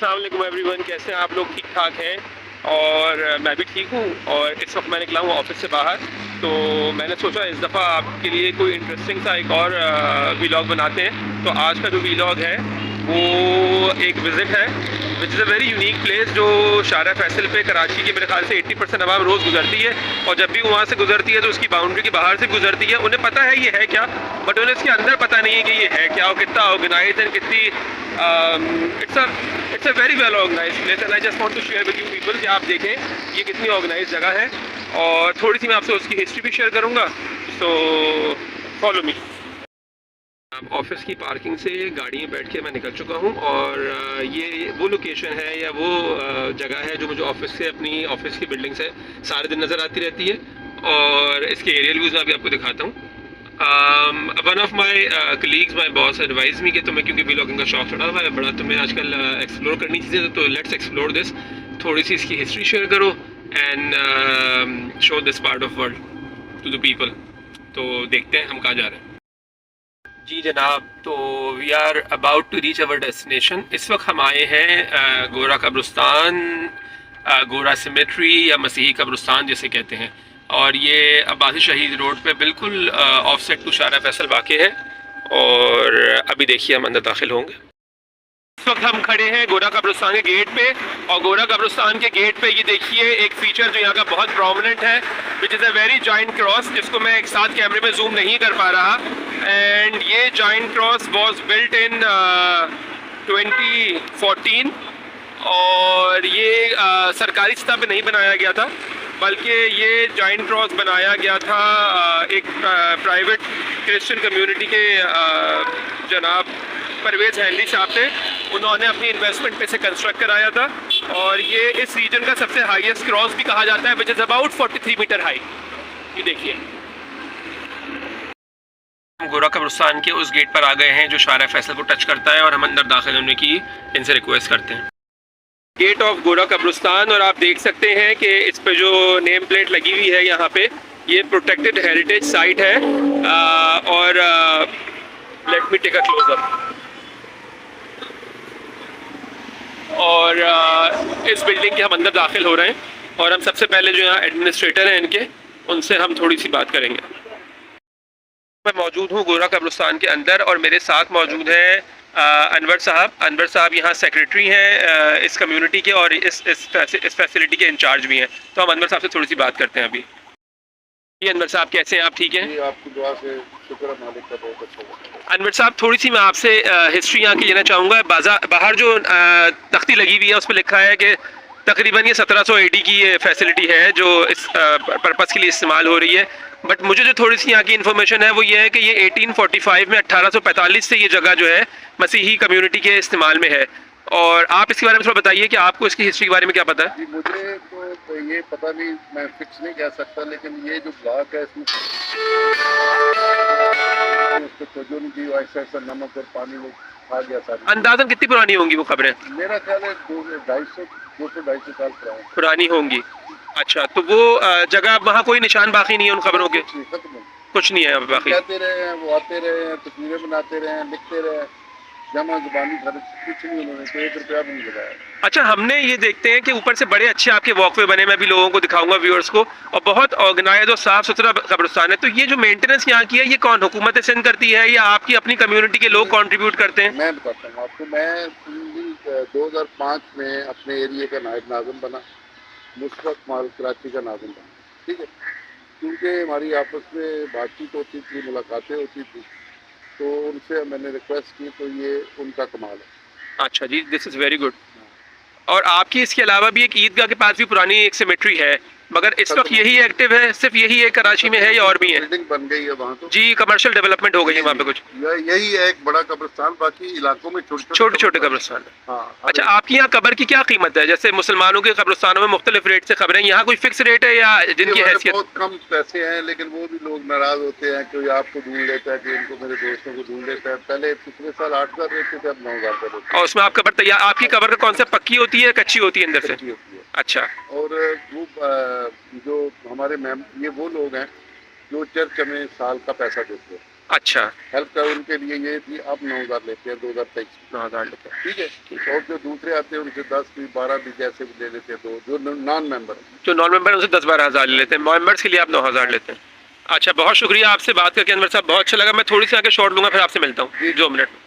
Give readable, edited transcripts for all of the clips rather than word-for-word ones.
अस्सलाम वालेकुम एवरीवन, कैसे हैं आप लोग? ठीक ठाक हैं? और मैं भी ठीक हूँ। और इस वक्त मैं निकला हूँ ऑफिस से बाहर, तो मैंने सोचा इस दफ़ा आपके लिए कोई इंटरेस्टिंग सा एक और वीलॉग बनाते हैं। तो आज का जो वीलॉग है वो एक विज़िट है which is a very unique place, जो शारा फैसल पे कराची के मेरे ख्याल से 80% आवाम रोज़ गुजरती है। और जब भी वहाँ से गुजरती है तो उसकी बाउंड्री के बाहर से गुजरती है। उन्हें पता है ये है क्या, बट उन्हें इसके अंदर पता नहीं है कि ये है क्या और कितना ऑर्गेनाइज एंड कितनी it's a very well organise place and I just want to share with you people कि आप देखें ये कितनी ऑर्गेनाइज जगह है। और थोड़ी सी मैं आपसे उसकी हिस्ट्री भी शेयर करूँगा, सो फॉलो मी। ऑफिस की पार्किंग से गाड़ी में बैठ के मैं निकल चुका हूँ और ये वो लोकेशन है या वो जगह है जो मुझे ऑफिस से, अपनी ऑफिस की बिल्डिंग से सारे दिन नज़र आती रहती है। और इसके एरियल व्यूज़ मैं अभी आपको दिखाता हूँ। One of my colleagues, my boss advise me कि तुम्हें, क्योंकि व्लॉगिंग का शौक चढ़ा हुआ है बड़ा, तुम्हें आजकल एक्सप्लोर करनी चीज़ें, तो लेट्स एक्सप्लोर दिस। थोड़ी सी इसकी हिस्ट्री शेयर करो and show this part of world to the people. तो देखते हैं हम कहाँ जा रहे हैं। जी जनाब, तो we are about to reach our destination. इस वक्त हम आए हैं गोरा कब्रिस्तान, गोरा सिमेट्री या मसीही कब्रिस्तान जिसे कहते हैं। और ये अब्बासी शहीद रोड पे बिल्कुल ऑफसेट टू शारा फैसल वाक़ है। और अभी देखिए हम अंदर दाखिल होंगे। इस वक्त हम खड़े हैं गोरा कब्रिस्तान के गेट पे, और गोरा कब्रिस्तान के गेट पे ये देखिए एक फीचर जो यहाँ का बहुत प्रोमिनेंट है, which is a very joint cross, जिसको मैं एक साथ कैमरे में जूम नहीं कर पा रहा। एंड ये joint cross was built in 2014 और ये सरकारी सतह पे नहीं बनाया गया था, बल्कि ये जॉइंट क्रॉस बनाया गया था एक प्राइवेट क्रिश्चियन कम्युनिटी के जनाब परवेज़ हैंडी साहब थे। उन्होंने अपनी इन्वेस्टमेंट पे से कंस्ट्रक्ट कराया था। और ये इस रीजन का सबसे हाईएस्ट क्रॉस भी कहा जाता है, which is about 43 metre high. ये देखिए हम गोरा कब्रिस्तान के उस गेट पर आ गए हैं जो शारा फैसल को टच करता है, और हम अंदर दाखिल होने की इनसे रिक्वेस्ट करते हैं। गेट ऑफ गोरा कब्रिस्तान, और आप देख सकते हैं कि इस पे जो नेम प्लेट लगी हुई है यहाँ पे, ये प्रोटेक्टेड हेरिटेज साइट है। और let me take a close up. और इस बिल्डिंग के हम अंदर दाखिल हो रहे हैं, और हम सबसे पहले जो यहाँ एडमिनिस्ट्रेटर हैं इनके, उनसे हम थोड़ी सी बात करेंगे। मैं मौजूद हूँ गोरा कब्रिस्तान के अंदर, और मेरे साथ मौजूद हैं अनवर साहब। अनवर साहब यहाँ सेक्रेटरी हैं इस कम्युनिटी के, और इस फैसिलिटी के इंचार्ज भी हैं। तो हम अनवर साहब से थोड़ी सी बात करते हैं अभी। जी अनवर साहब, कैसे हैं आप? ठीक हैं? आपकी दुआ से शुक्र है, मालिक का बहुत अच्छा। अनवर साहब, थोड़ी सी मैं आपसे हिस्ट्री यहाँ की लेना चाहूँगा। बाहर जो तख्ती लगी हुई है उस पर लिखा है कि तकरीबन ये 1700 AD की ये फैसिलिटी है जो इस पर्पज़ के लिए इस्तेमाल हो रही है। बट मुझे जो थोड़ी सी यहाँ की इन्फॉर्मेशन है वो ये है कि ये 1845 में 1845 से ये जगह जो है मसीही कम्युनिटी के इस्तेमाल में है। और आप इसके बारे में थोड़ा बताइए कि आपको इसकी हिस्ट्री के बारे में क्या पता है? जी मुझे तो ये पता नहीं, मैं फिक्स नहीं कह सकता, लेकिन ये जो ब्लॉक है इसमें जो नहीं ऐसा ऐसा नमक और पानी वो आ गया सारी। अंदाजन कितनी पुरानी होंगी वो खबरें? मेरा ख्याल है 200-250 साल पुरानी होंगी। अच्छा, तो वो जगह वहाँ कोई निशान बाकी नहीं है उन खबरों के? खत्म, कुछ नहीं है बाकी। कहते रहे हैं, वो आते रहे हैं, तस्वीरें बनाते रहे हैं, लिखते रहे, जमा जुबानी खर्च कुछ नहीं, उन्होंने तो 1 रुपया भी नहीं लगाया। अच्छा, हमने ये देखते हैं कि ऊपर से बड़े अच्छे आपके वॉकवे बने, मैं भी लोगों को दिखाऊंगा, व्यूअर्स को, और बहुत ऑर्गेनाइज और साफ सुथरा कब्रिस्तान है। तो ये जो मेंटेनेंस यहाँ की है, ये कौन, हुकूमत सिंध करती है या आपकी अपनी कम्युनिटी के लोग कंट्रीब्यूट करते हैं? मैं बताता हूँ आपको, मैं 2005 में अपने एरिया का नायब नाज़िम बना, मुशफ़क़ माल कराची का नाज़िम बना, ठीक है। क्योंकि हमारी आपस में बातचीत होती थी, मुलाकातें होती थी, तो उनसे मैंने रिक्वेस्ट की, तो ये उनका कमाल है। अच्छा जी, दिस इज़ वेरी गुड। और आपकी इसके अलावा भी एक ईदगाह के पास भी पुरानी एक सिमेट्री है, मगर इस वक्त यही एक्टिव है, सिर्फ यही है कराची में है या और भी है? बिल्डिंग बन गई है वहाँ तो जी, कमर्शियल डेवलपमेंट हो गई है वहाँ पे कुछ? यही है एक बड़ा कब्रिस्तान, बाकी इलाकों में छोटे छोटे कब्रिस्तान है। हाँ। अच्छा, आपकी यहाँ कब्र की क्या कीमत है? जैसे मुसलमानों के कब्रिस्तानों में मुख्तलिफ रेट से खबरें, यहाँ कोई फिक्स रेट है या जिनकी हैसियत? बहुत कम पैसे हैं, लेकिन वो भी लोग नाराज होते हैं, कोई आपको ढूंढ लेता है, कि इनको मेरे दोस्तों को ढूंढ लेता है। पहले पिछले साल 8000 रेट थे, अब 9000 का रेट। और उसमें आप कब्र तैयार, आपकी कब्र का कौन सा, पक्की होती है कच्ची होती है अंदर से? अच्छा। और वो जो हमारे मैम, ये वो लोग हैं जो चर्च में साल का पैसा देते हैं। अच्छा, हेल्प कर उनके लिए ये थी। अब 9,000 लेते हैं 2023 में। 9,000 लेते हैं। ठीक है। और जो दूसरे आते हैं उनसे 10 भी 12 भी जैसे भी ले लेते हैं, तो जो नॉन मेंबर है। जो नॉन मेंबर है उनसे 10-12 हज़ार ले लेते हैं, मेंबर्स के लिए आप 9,000 लेते हैं। अच्छा, बहुत शुक्रिया आपसे बात करके अनवर साहब, बहुत अच्छा लगा। मैं थोड़ी सी आगे शॉट लूँगा, फिर आपसे मिलता हूँ 2 मिनट में।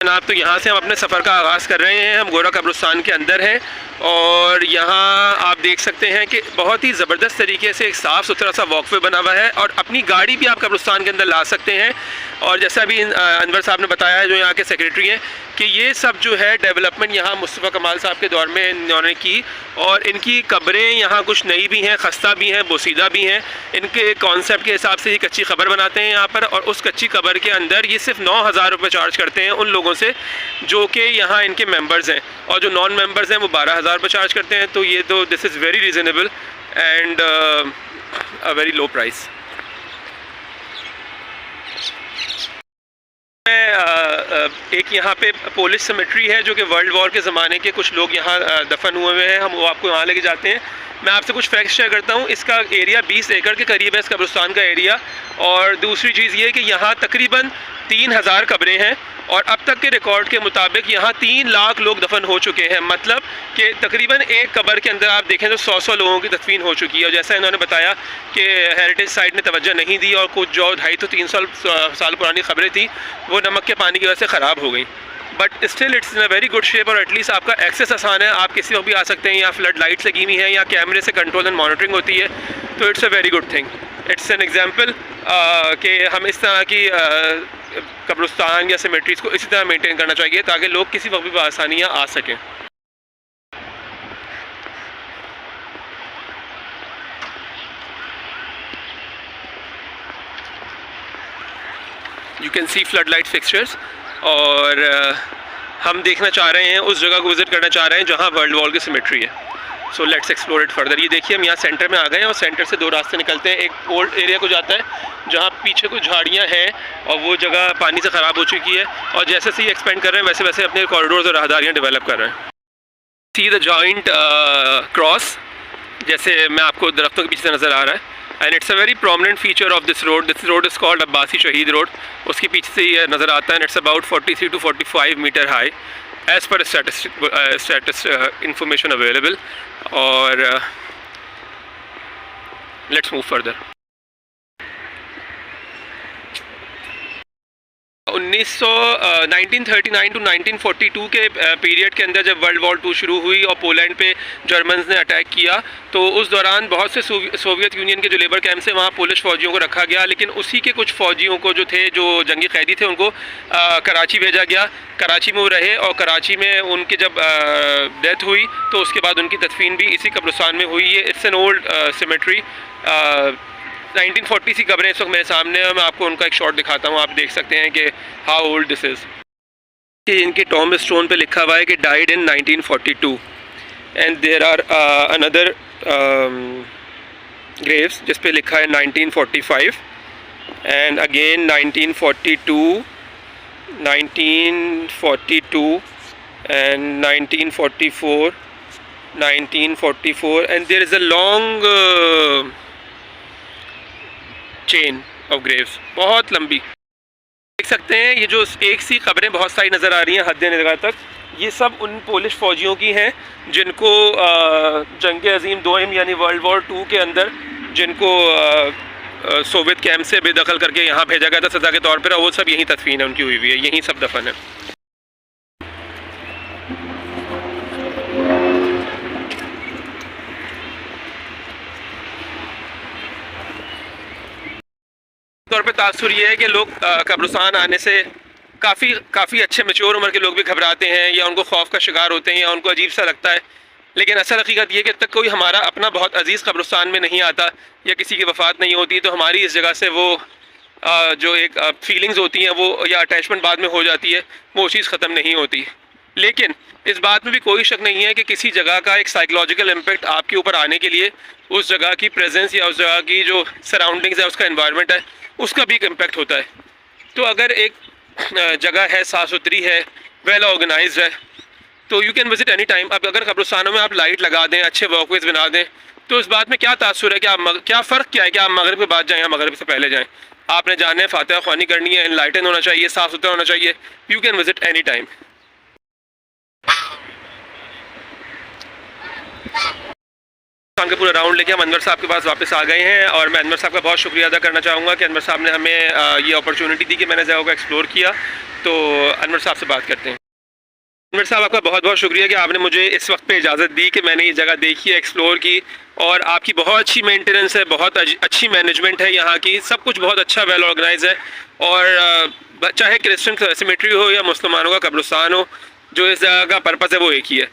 जनाब, तो यहाँ से हम अपने सफ़र का आगाज़ कर रहे हैं। हम गोरा कब्रिस्तान के अंदर हैं और यहाँ आप देख सकते हैं कि बहुत ही ज़बरदस्त तरीके से एक साफ़ सुथरा सा वॉकवे बना हुआ है और अपनी गाड़ी भी आप कब्रिस्तान के अंदर ला सकते हैं। और जैसा अभी अनवर साहब ने बताया है, जो यहाँ के सेक्रेटरी हैं, कि ये सब जो है डेवलपमेंट यहाँ मुस्तफ़ा कमाल साहब के दौर में इन्होंने की और इनकी कब्रें यहाँ कुछ नई भी हैं, खस्ता भी हैं, बोसीदा भी हैं। इनके कॉन्सेप्ट के हिसाब से ये कच्ची कब्र बनाते हैं यहाँ पर, और उस कच्ची कब्र के अंदर ये सिर्फ 9,000 रुपये चार्ज करते हैं उन लोगों से जो कि यहाँ इनके मेंबर्स हैं, और जो नॉन मेंबर्स हैं वो 12,000 रुपये चार्ज करते हैं। तो ये तो this is very reasonable and a very low price. एक यहाँ पे पोलिश सेमेट्री है जो कि वर्ल्ड वॉर के ज़माने के कुछ लोग यहाँ दफन हुए हुए हैं, हम वो आपको यहाँ लेके जाते हैं। मैं आपसे कुछ फैक्ट्स शेयर करता हूँ। इसका एरिया 20 एकड़ के करीब है, इस कब्रिस्तान का एरिया। और दूसरी चीज़ ये है कि यहाँ तकरीबन 3,000 कब्रें हैं और अब तक के रिकॉर्ड के मुताबिक यहाँ 3 लाख लोग दफन हो चुके हैं। मतलब कि तकरीबन एक कब्र के अंदर आप देखें तो 100 लोगों की तदफीन हो चुकी है। और जैसा इन्होंने बताया कि हेरिटेज साइट ने तवज्जो नहीं दी और कुछ जो 250-300 साल पुरानी खबरें थी वो नमक के पानी की वजह से ख़राब हो गई। But still it's in a very good shape और एटलीस्ट आपका एक्सेस आसान है, आप किसी वक्त भी आ सकते हैं। यहाँ फ्लड लाइट्स लगी हुई हैं, या कैमरे से कंट्रोल एंड मॉनिटरिंग होती है। तो it's a very good thing. It's an example कि हम इस तरह की कब्रिस्तान या सेमेट्रीज़ को इसी तरह मेंटेन करना चाहिए ताकि लोग किसी वक्त भी आसानियाँ आ सकें। You can see flood light fixtures. और हम देखना चाह रहे हैं, उस जगह को विज़िट करना चाह रहे हैं जहाँ वर्ल्ड वॉर की सिमेट्री है। So let's explore it further. ये देखिए, हम यहाँ सेंटर में आ गए हैं और सेंटर से 2 रास्ते निकलते हैं। एक ओल्ड एरिया को जाता है जहाँ पीछे कुछ झाड़ियाँ हैं और वो जगह पानी से ख़राब हो चुकी है, और जैसे से ही एक्सपेंड कर रहे हैं वैसे वैसे अपने कॉरिडोर्स और राहदारियाँ डेवलप कर रहे हैं। सी द जॉइंट क्रॉस, जैसे मैं आपको दरख्तों के पीछे नज़र आ रहा है। And it's a very prominent feature of this road is called Abbasi Shaheed road. उसके पीछे से ये नज़र आता है। And it's about 43 to 45 metre high as per statistic information available. और लेट्स मूव फर्दर। 1939 to 1942 के पीरियड के अंदर जब वर्ल्ड वॉर 2 शुरू हुई और पोलैंड पे जर्मन्स ने अटैक किया, तो उस दौरान बहुत से सोवियत यूनियन के जो लेबर कैंप्स हैं वहाँ पोलिश फ़ौजियों को रखा गया। लेकिन उसी के कुछ फ़ौजियों को जो थे, जो जंगी कैदी थे, उनको कराची भेजा गया। कराची में वो रहे और कराची में उनकी जब डेथ हुई तो उसके बाद उनकी तदफीन भी इसी कब्रिस्तान में हुई है। It's an old symmetry. 1940 की कब्रें इस वक्त मेरे सामने है। मैं आपको उनका एक शॉट दिखाता हूँ, आप देख सकते हैं कि हाउ ओल्ड दिस इज़। इनके टॉम स्टोन पे लिखा हुआ है कि died in 1942 and there are another graves जिस पे लिखा है 1945 and again 1942, 1942 and 1944, 1944 and there is a long chain of graves, बहुत लंबी। देख सकते हैं ये जो एक सी कब्रें बहुत सारी नज़र आ रही हैं हद निगाह तक, ये सब उन पोलिश फ़ौजियों की हैं जिनको जंग अज़ीम दोम यानी वर्ल्ड वॉर 2 के अंदर जिनको सोवियत कैंप से बेदखल करके यहाँ भेजा गया था सज़ा के तौर पर। वो सब यहीं तदफीन है उनकी हुई हुई है, यहीं सब दफन है। तौर पे तासुर ये है कि लोग कब्रिस्तान आने से काफ़ी अच्छे मैच्योर उम्र के लोग भी घबराते हैं या उनको खौफ का शिकार होते हैं या उनको अजीब सा लगता है। लेकिन असल हकीकत ये कि जब तक कोई हमारा अपना बहुत अजीज़ कब्रिस्तान में नहीं आता या किसी की वफ़ात नहीं होती तो हमारी इस जगह से वो जो एक फीलिंग्स होती हैं वो या अटैचमेंट बाद में हो जाती है, वो चीज़ ख़त्म नहीं होती। लेकिन इस बात में भी कोई शक नहीं है कि किसी जगह का एक साइकोलॉजिकल इम्पेक्ट आपके ऊपर आने के लिए उस जगह की प्रेजेंस या उस जगह की जो सराउंडिंग्स है, उसका एनवायरनमेंट है, उसका भी एक इम्पेक्ट होता है। तो अगर एक जगह है, साफ़ सुथरी है, वेल ऑर्गेनाइज्ड है, तो you can visit any time. अब अगर कब्रिस्तानों में आप लाइट लगा दें, अच्छे वॉकवेज बना दें, तो इस बात में क्या तासुर है कि आप क्या फ़र्क क्या है कि आप मगरिब के बाद जाएँ या मगरिब से पहले जाएँ। आपने जाना है, फातिहा ख्वानी करनी है, एनलाइटन होना चाहिए, साफ़ सुथरा होना चाहिए, you can visit any time. का पूरा राउंड लेके हम अनवर साहब के पास वापस आ गए हैं और मैं अनवर साहब का बहुत शुक्रिया अदा करना चाहूँगा कि अनवर साहब ने हमें ये अपॉर्चुनिटी दी कि मैंने जगह को एक्सप्लोर किया। तो अनवर साहब से बात करते हैं। अनवर साहब, आपका बहुत बहुत शुक्रिया कि आपने मुझे इस वक्त पे इजाज़त दी कि मैंने ये जगह देखी है, एक्सप्लोर की, और आपकी बहुत अच्छी मेंटेनेंस है, बहुत अच्छी मैनेजमेंट है यहाँ की, सब कुछ बहुत अच्छा वेल ऑर्गेनाइज है। और चाहे क्रिश्चियन सिमेट्री हो या मुसलमानों का कब्रिस्तान हो, जो इस जगह का पर्पज़ है वो एक ही है।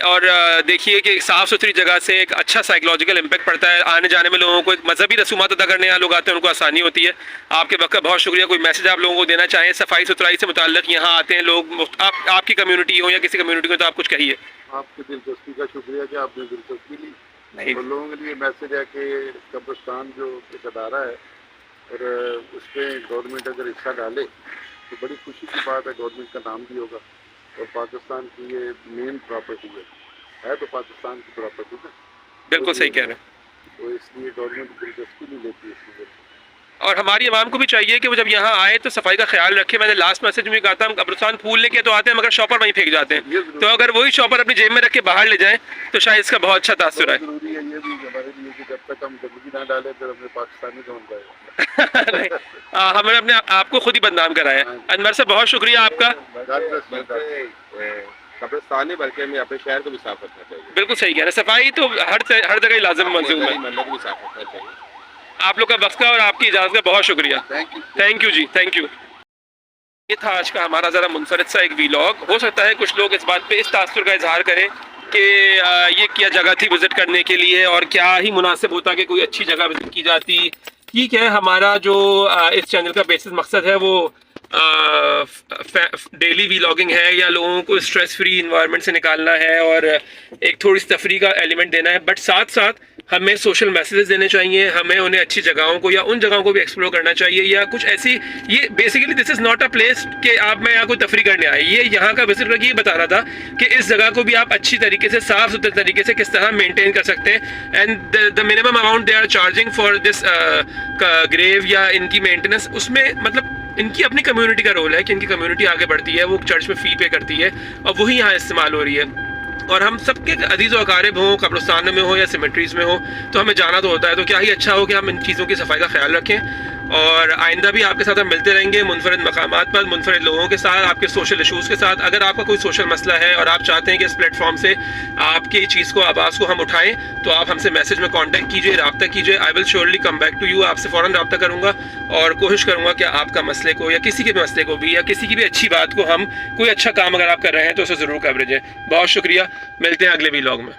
और देखिए कि साफ़ सुथरी जगह से एक अच्छा साइकोलॉजिकल इम्पैक्ट पड़ता है, आने जाने में लोगों को एक मजहबी रसूमात अदा करने यहाँ लोग आते हैं, उनको आसानी होती है। आपके वक्त का बहुत शुक्रिया। कोई मैसेज आप लोगों को देना चाहें सफाई सुथराई से मुताल्लिक़? यहाँ आते हैं लोग, आपकी कम्युनिटी हो या किसी कम्युनिटी को, तो आप कुछ कहिए। आपकी दिलचस्पी का शुक्रिया कि आपने दिलचस्पी ली। नहीं, और लोगों के लिए मैसेज है कि कब्रिस्तान जो एक अदारा है और उस पर गवर्नमेंट अगर हिस्सा डाले तो बड़ी खुशी की बात है। गवर्नमेंट का नाम भी होगा और पाकिस्तान की ये मेन प्रॉपर्टी है तो पाकिस्तान की प्रॉपर्टी है। बिल्कुल सही कह रहे हैं। तो इसलिए गवर्नमेंट दिलचस्पी नहीं लेती इसलिए। और हमारी आवाम को भी चाहिए कि वो जब यहाँ आए तो सफाई का ख्याल रखें। मैंने लास्ट मैसेज में कहा था, हम कब्रिस्तान फूल लेके तो आते हैं मगर शॉपर वहीं फेंक जाते हैं, तो अगर वही शॉपर अपनी जेब में रख के बाहर ले जाएं तो शायद इसका बहुत अच्छा तासुर है। जरूरी है ये भी हमारे लिए कि जब तक हम गंदगी ना डालें फिर हमें पाकिस्तानी कौन पाएगा। हमने अपने आपको खुद ही बदनाम कराया। अनवर से बहुत शुक्रिया आपका। कब्रिस्तान नहीं बल्कि हमें अपने शहर को भी साफ रखना चाहिए। बिल्कुल सही कह रहे हैं, सफाई तो हर जगह लाज़िम मंजूर है। मंदिर को भी साफ रखना चाहिए। आप लोग का वक्त का और आपकी इजाज़त का बहुत शुक्रिया। थैंक यू जी, थैंक यू। ये था आज का हमारा ज़रा मुनफरद सा एक वीलॉग। हो सकता है कुछ लोग इस बात पे इस तासुर का इजहार करें कि ये क्या जगह थी विज़िट करने के लिए और क्या ही मुनासिब होता कि कोई अच्छी जगह विज़िट की जाती। ठीक है, हमारा जो इस चैनल का बेसिस मकसद है वो डेली वीलॉगिंग है या लोगों को स्ट्रेस फ्री इन्वायरमेंट से निकालना है और एक थोड़ी सी तफरी का एलिमेंट देना है, बट साथ साथ हमें सोशल मैसेजेस देने चाहिए, हमें उन्हें अच्छी जगहों को या उन जगहों को भी एक्सप्लोर करना चाहिए या कुछ ऐसी। ये basically this is not a place कि आप मैं यहाँ कोई तफरी करने आए, ये यहाँ का विजिट करके ये बता रहा था कि इस जगह को भी आप अच्छी तरीके से साफ़ सुथरे तरीके से किस तरह मेंटेन कर सकते हैं। And the minimum amount they are charging for this grave या इनकी मेंटेनेंस, उसमें मतलब इनकी अपनी कम्युनिटी का रोल है कि इनकी कम्युनिटी आगे बढ़ती है, वो चर्च में फ़ी पे करती है और वही यहाँ इस्तेमाल हो रही है। और हम सबके अजीज़ व अकारिब हों, कब्रिस्तान में हो या सिमेट्रीज़ में हो, तो हमें जाना तो होता है। तो क्या ही अच्छा हो कि हम इन चीज़ों की सफाई का ख्याल रखें। और आइंदा भी आपके साथ हम मिलते रहेंगे मुनफरद मकामात पर, मुनफरद लोगों के साथ, आपके सोशल इशूज़ के साथ। अगर आपका कोई सोशल मसला है और आप चाहते हैं कि इस प्लेटफॉर्म से आपकी चीज़ को, आवाज़ को हम उठाएं, तो आप हमसे मैसेज में कॉन्टैक्ट कीजिए, रब्ता कीजिए। I will surely come back to you. आपसे फ़ौरन रब्ता करूँगा और कोशिश करूँगा कि आपका मसले को या किसी के भी मसले को भी या किसी की भी अच्छी बात को, हम कोई अच्छा काम अगर आप कर रहे हैं तो उसे ज़रूर कवरेज है। बहुत शुक्रिया, मिलते हैं अगले वीलॉग में।